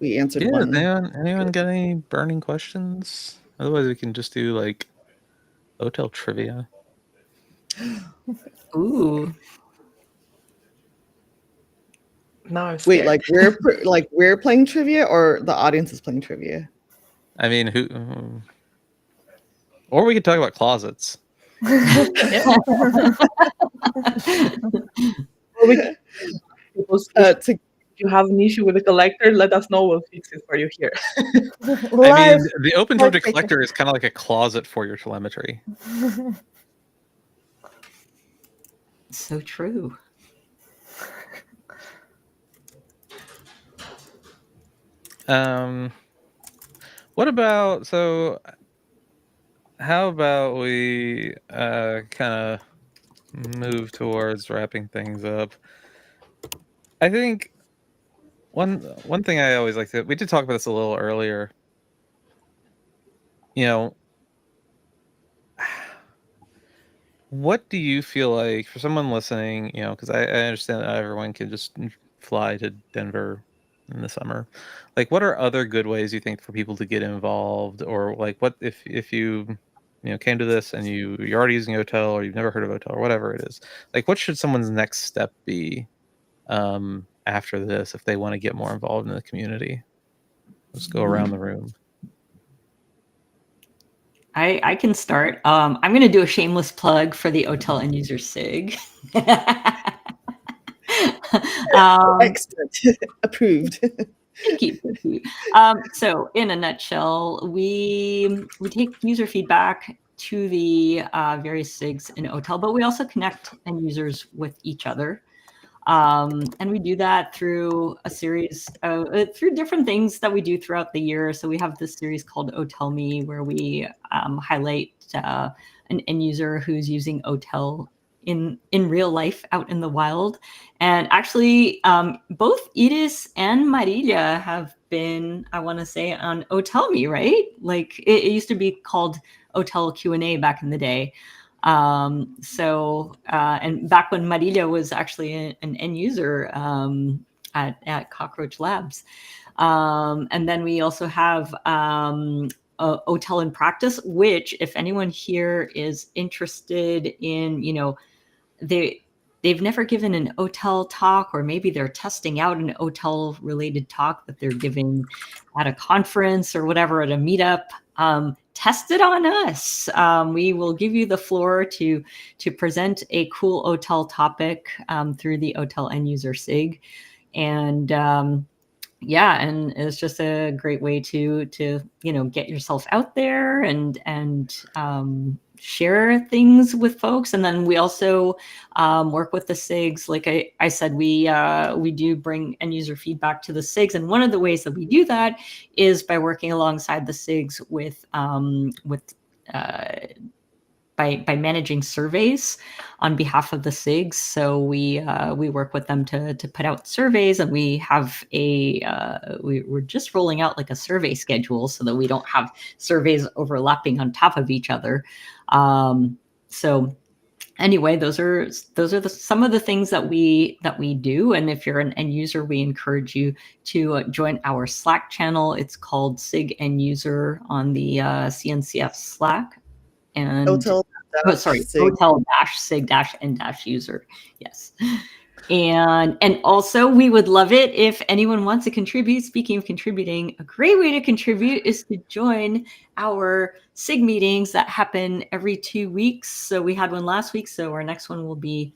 we answered one. Anyone got any burning questions? Otherwise we can just do like Otel trivia. Ooh. Now I'm scared. Wait, like we're playing trivia or the audience is playing trivia? I mean, or we could talk about closets. If you have an issue with the collector, let us know. We'll fix it for you here. I mean, the OpenTelemetry collector is kind of like a closet for your telemetry. So true. How about we kind of move towards wrapping things up? I think one thing I always like to, we did talk about this a little earlier. what do you feel like for someone listening, because I understand that everyone can just fly to Denver in the summer. Like, what are other good ways you think for people to get involved? Or like, what if you came to this and you're already using Otel, or you've never heard of Otel, or whatever it is, like, what should someone's next step be after this if they want to get more involved in the community? Let's go around the room. I can start. I'm going to do a shameless plug for the Otel end user SIG. Excellent. Approved. Thank you. So in a nutshell, we take user feedback to the various SIGs in Otel, but we also connect end users with each other. And we do that through a series through different things that we do throughout the year. So we have this series called Otel Me, where we highlight an end user who's using Otel in real life out in the wild. And actually, both Iris and Marilia have been, I want to say, on Otel Me, right? Like it used to be called Otel Q&A back in the day. And back when Marilia was actually an end user at Cockroach Labs. And then we also have Otel in Practice, which if anyone here is interested in, they've never given an Otel talk, or maybe they're testing out an Otel related talk that they're giving at a conference or whatever, at a meetup, test it on us. We will give you the floor to present a cool Otel topic through the Otel end user SIG. And and it's just a great way to get yourself out there and share things with folks. And then we also work with the SIGs. Like I said, we do bring end user feedback to the SIGs. And one of the ways that we do that is by working alongside the SIGs by managing surveys on behalf of the SIGs. So we work with them to put out surveys, and we have we're just rolling out like a survey schedule so that we don't have surveys overlapping on top of each other. So anyway, those are some of the things that we do. And if you're an end user, we encourage you to join our Slack channel. It's called SIG End User on the CNCF Slack. And Otel SIG-End-User. Yes. And also, we would love it if anyone wants to contribute. Speaking of contributing, a great way to contribute is to join our SIG meetings that happen every 2 weeks. So we had one last week, so our next one will be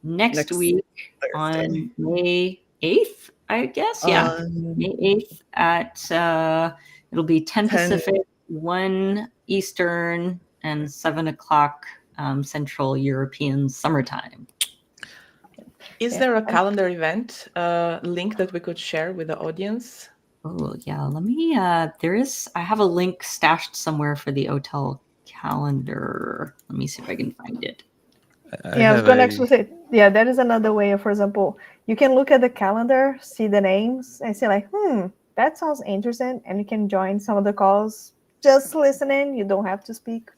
next week Thursday. On May 8th, I guess. Yeah, May 8th at it'll be 10 Pacific, 1 Eastern, and 7 o'clock Central European summertime. Is there a calendar event link that we could share with the audience? Oh, yeah. Let me, I have a link stashed somewhere for the Otel calendar. Let me see if I can find it. I was going to actually say, that is another way. For example, you can look at the calendar, see the names, and say like, that sounds interesting. And you can join some of the calls, just listening. You don't have to speak.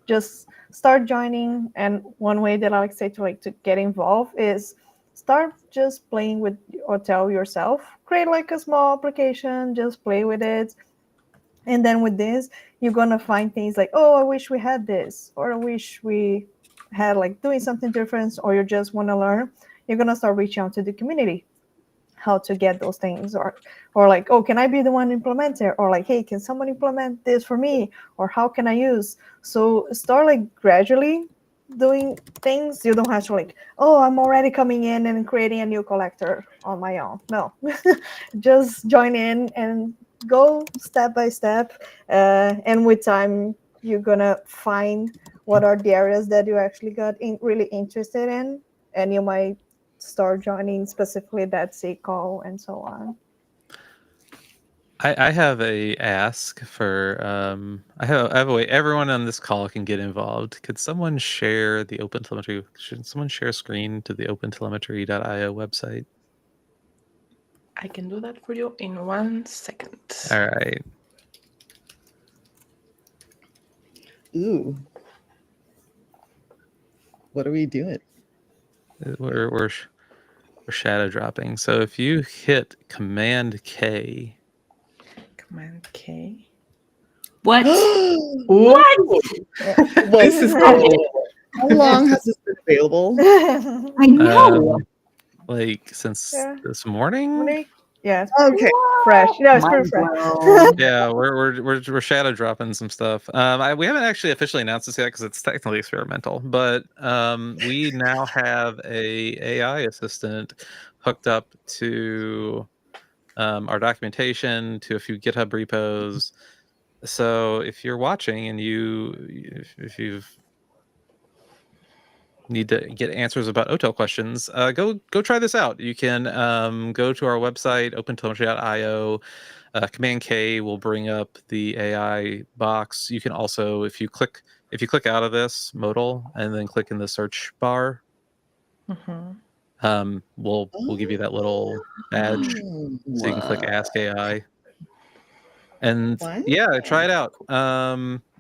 Just start joining. And one way that I like to say to get involved is start just playing with Otel yourself. Create like a small application, just play with it. And then with this, you're going to find things like, oh, I wish we had this, or I wish we had like doing something different, or you just want to learn. You're going to start reaching out to the community, how to get those things, or like, oh, can I be the one implementer? Or like, hey, can someone implement this for me? Or how can I use? So start like gradually doing things. You don't have to like, oh, I'm already coming in and creating a new collector on my own. No, just join in and go step by step. And with time, you're gonna find what are the areas that you actually got really interested in, and you might start joining specifically that SIG call and so on. I have a ask for I have a way everyone on this call can get involved. Could someone share the OpenTelemetry? Should someone share a screen to the OpenTelemetry.io website? I can do that for you in 1 second. All right. Ooh. What are we doing? We're shadow dropping. So if you hit Command K. Command K. What? What? This is cool. How long has this been available? I know. Like since Yeah. this morning. Yeah, it's Okay. fresh. No, it's pretty Mind fresh. blown. Yeah, we're shadow dropping some stuff. We haven't actually officially announced this yet because it's technically experimental, but we now have a AI assistant hooked up to our documentation, to a few GitHub repos. So if you're watching and if you've need to get answers about Otel questions, go try this out. You can go to our website, OpenTelemetry.io. Command K will bring up the AI box. You can also, if you click out of this modal and then click in the search bar, we'll give you that little badge so you can click Ask AI. And yeah, try it out.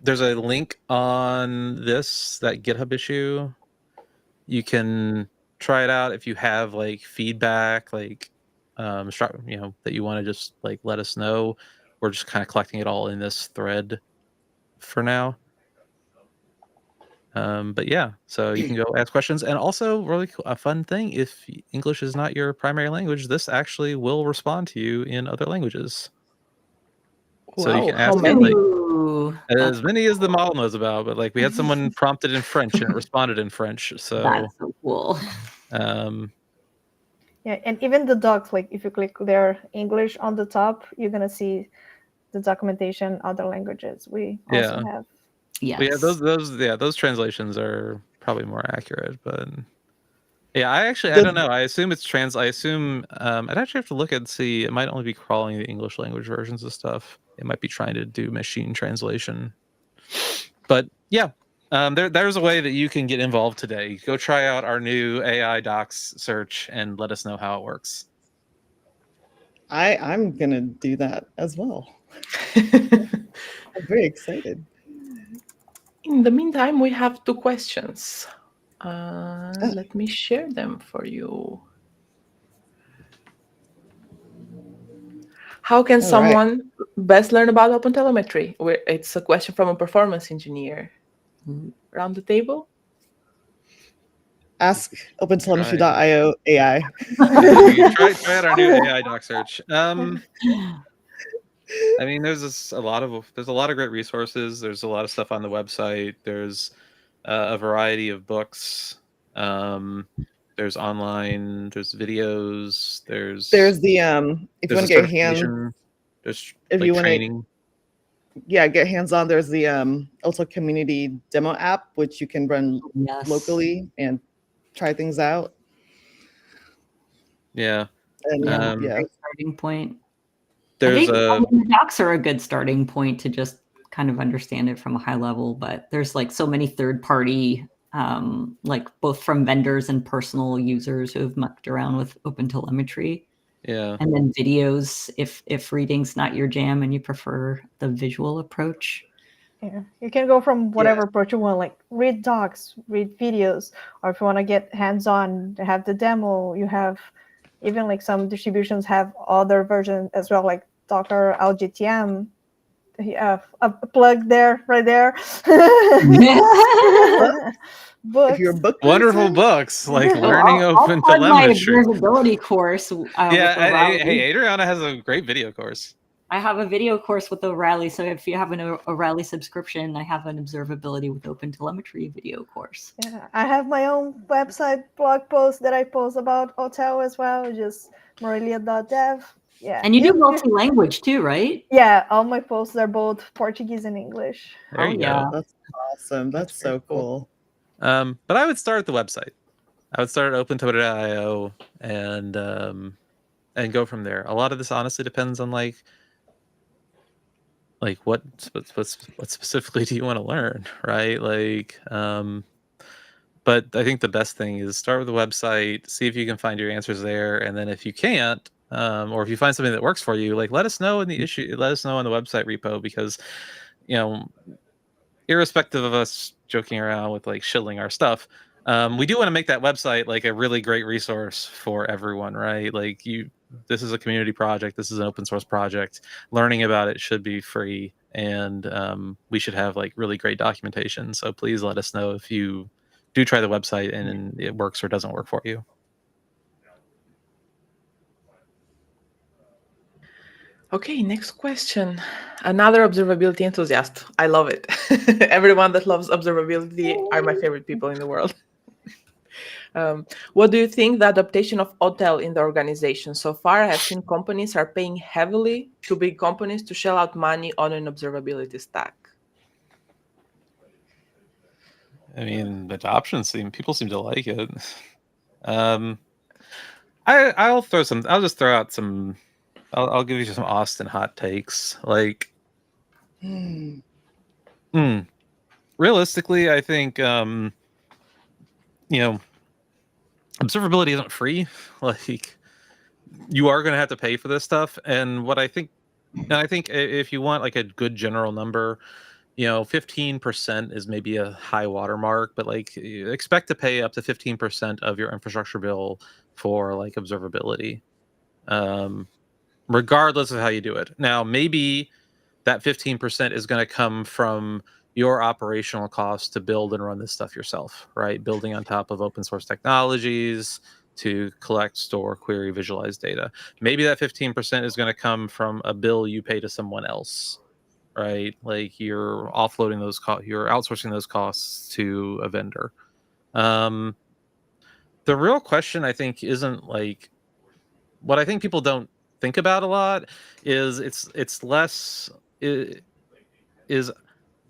There's a link on that GitHub issue. You can try it out if you have like feedback, like that you want to just like let us know. We're just kind of collecting it all in this thread for now. But yeah, so you can go ask questions, and also really a fun thing, if English is not your primary language, this actually will respond to you in other languages. So you can ask it like as many as the model knows about, but like we had someone prompted in French and it responded in French. So that's so cool. Yeah, and even the docs, like if you click their English on the top, you're gonna see the documentation, other languages. We also have. Yes. Those translations are probably more accurate, but yeah, I don't know. I assume it's I assume I'd actually have to look and see. It might only be crawling the English language versions of stuff. It might be trying to do machine translation. But yeah, there's a way that you can get involved today. Go try out our new AI docs search and let us know how it works. I'm gonna do that as well. I'm very excited. In the meantime, we have 2 questions. Let me share them for you. How can someone best learn about OpenTelemetry? It's a question from a performance engineer. Around the table? Ask OpenTelemetry.io AI. Try out our new AI doc search. I mean, there's a lot of great resources. There's a lot of stuff on the website. There's a variety of books. There's online. There's videos. There's the if you want to get hands. There's if you want training. Get hands on. There's the Otel community demo app, which you can run locally and try things out. And starting point. There's the docs are a good starting point to just kind of understand it from a high level, but there's like so many third-party, like both from vendors and personal users who have mucked around with OpenTelemetry. Yeah. And then videos, if reading's not your jam and you prefer the visual approach. Yeah, you can go from whatever approach you want, like read docs, read videos, or if you want to get hands-on, have the demo. You have even like some distributions have other versions as well, like Docker LGTM. Yeah, a plug there, right there. Books. If you're a book wonderful books like learning OpenTelemetry. My observability course. Hey, Adriana has a great video course. I have a video course with O'Reilly, so if you have an O'Reilly subscription, I have an observability with OpenTelemetry video course. Yeah, I have my own website blog post that I post about Otel as well, just morelia.dev. Yeah. And you do multi-language too, right? Yeah, all my posts are both Portuguese and English. There you go. That's awesome. That's so cool. But I would start at the website. I would start at OpenTelemetry.io and go from there. A lot of this honestly depends on like what specifically do you want to learn, right? Like, but I think the best thing is start with the website, see if you can find your answers there, and then if you can't, or if you find something that works for you, like let us know in the issue, let us know on the website repo, because irrespective of us joking around with like shilling our stuff, we do want to make that website like a really great resource for everyone, right? Like this is a community project, this is an open source project. Learning about it should be free, and we should have like really great documentation. So please let us know if you do try the website and it works or doesn't work for you. Okay, next question. Another observability enthusiast. I love it. Everyone that loves observability are my favorite people in the world. What do you think the adaptation of Otel in the organization? So far, I have seen companies are paying heavily to big companies to shell out money on an observability stack. I mean, the adoption people seem to like it. I'll just throw out some. I'll give you some Austin hot takes. Like, realistically, I think observability isn't free. Like, you are going to have to pay for this stuff. And I think if you want like a good general number, 15% is maybe a high watermark, but like expect to pay up to 15% of your infrastructure bill for like observability, regardless of how you do it. Now, maybe that 15% is going to come from your operational costs to build and run this stuff yourself, right? Building on top of open source technologies to collect, store, query, visualize data. Maybe that 15% is going to come from a bill you pay to someone else, right? Like you're offloading those costs, you're outsourcing those costs to a vendor. The real question, I think, isn't like what I think people don't think about a lot is it's less is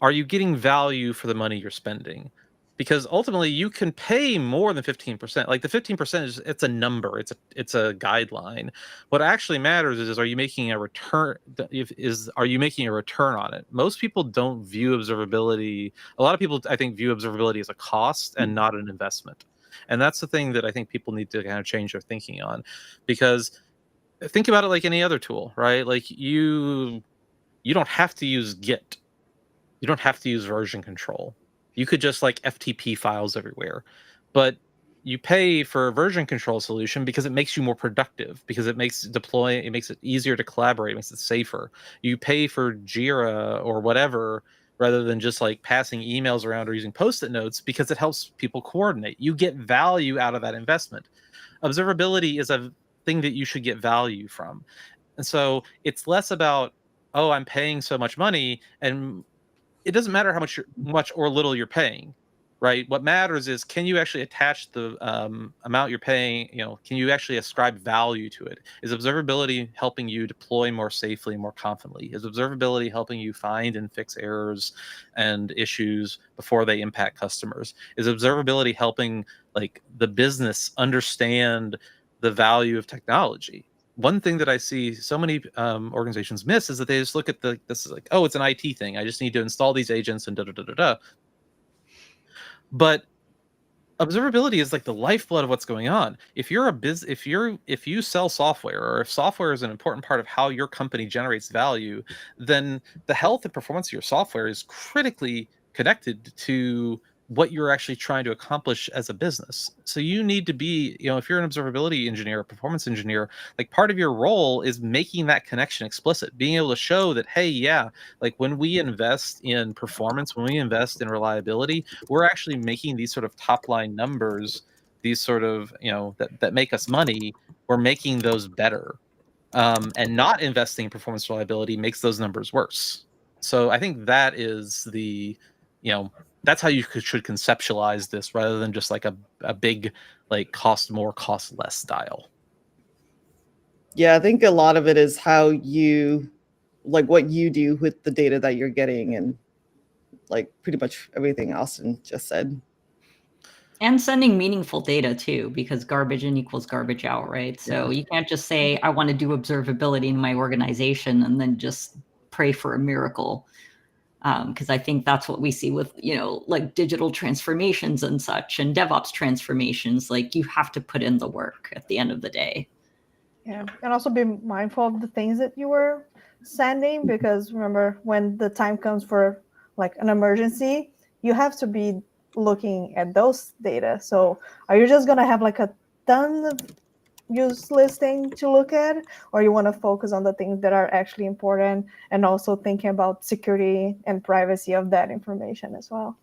are you getting value for the money you're spending? Because ultimately you can pay more than 15%. Like the 15% it's a number, it's a guideline. What actually matters is are you making a return? Are you making a return on it? Most people don't view observability. A lot of people, I think, view observability as a cost and not an investment. And that's the thing that I think people need to kind of change their thinking on, because think about it like any other tool, right? Like you don't have to use Git. You don't have to use version control. You could just like FTP files everywhere. But you pay for a version control solution because it makes you more productive, because it makes it easier to collaborate, it makes it safer. You pay for Jira or whatever rather than just like passing emails around or using Post-it notes because it helps people coordinate. You get value out of that investment. Observability is a thing that you should get value from. And so it's less about, oh, I'm paying so much money, and it doesn't matter how much or little you're paying, right? What matters is, can you actually attach the amount you're paying? Can you actually ascribe value to it? Is observability helping you deploy more safely, more confidently? Is observability helping you find and fix errors and issues before they impact customers? Is observability helping like the business understand the value of technology? One thing that I see so many organizations miss is that they just look at this is like, oh, it's an IT thing. I just need to install these agents and da da da da da. But observability is like the lifeblood of what's going on. If you sell software, or if software is an important part of how your company generates value, then the health and performance of your software is critically connected to what you're actually trying to accomplish as a business. So you need to be, if you're an observability engineer, a performance engineer, like part of your role is making that connection explicit, being able to show that, hey, yeah, like when we invest in performance, when we invest in reliability, we're actually making these sort of top line numbers, these sort of, that make us money, we're making those better. And not investing in performance reliability makes those numbers worse. So I think that is that's how you should conceptualize this, rather than just like a big like cost more, cost less style. Yeah, I think a lot of it is how you, like what you do with the data that you're getting, and like pretty much everything Austin just said. And sending meaningful data too, because garbage in equals garbage out, right? So you can't just say, I want to do observability in my organization and then just pray for a miracle. Because I think that's what we see with, like digital transformations and such, and DevOps transformations. Like you have to put in the work at the end of the day. Yeah, and also be mindful of the things that you were sending, because remember, when the time comes for like an emergency, you have to be looking at those data. So are you just going to have like a ton of useless thing to look at, or you want to focus on the things that are actually important, and also thinking about security and privacy of that information as well?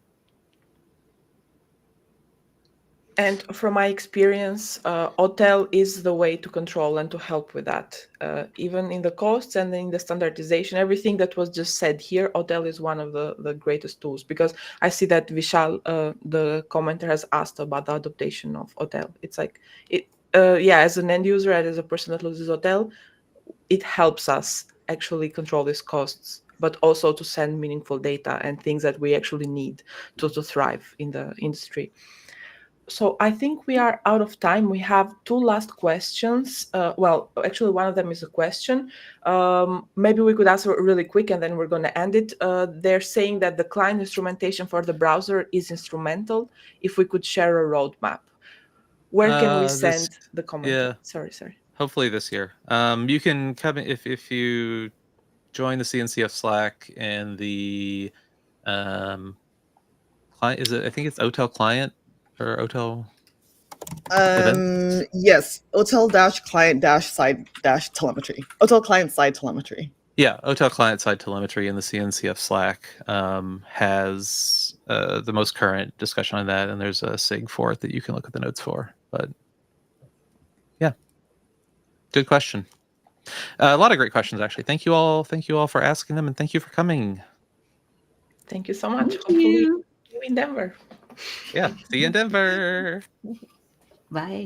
And from my experience, Otel is the way to control and to help with that. Even in the costs and in the standardization, everything that was just said here, Otel is one of the greatest tools, because I see that Vishal, the commenter, has asked about the adaptation of Otel. It's like, as an end user and as a person that uses Otel, it helps us actually control these costs, but also to send meaningful data and things that we actually need to thrive in the industry. So I think we are out of time. We have two last questions. Well, actually, one of them is a question. Maybe we could answer it really quick, and then we're going to end it. They're saying that the client instrumentation for the browser is instrumental. If we could share a roadmap, where can we send the comment? Yeah. Sorry. Hopefully this year. You can come if you join the CNCF Slack and the client. Is it? I think it's Otel client or Otel. Yes, Otel-client-side-telemetry. Otel client-side telemetry. Yeah, Otel client-side telemetry in the CNCF Slack has the most current discussion on that, and there's a SIG for it that you can look at the notes for. But yeah, good question. A lot of great questions, actually. Thank you all for asking them, and thank you for coming. Thank you so much. Thank Hopefully, you. see you in Denver. Yeah, see you in Denver. Bye.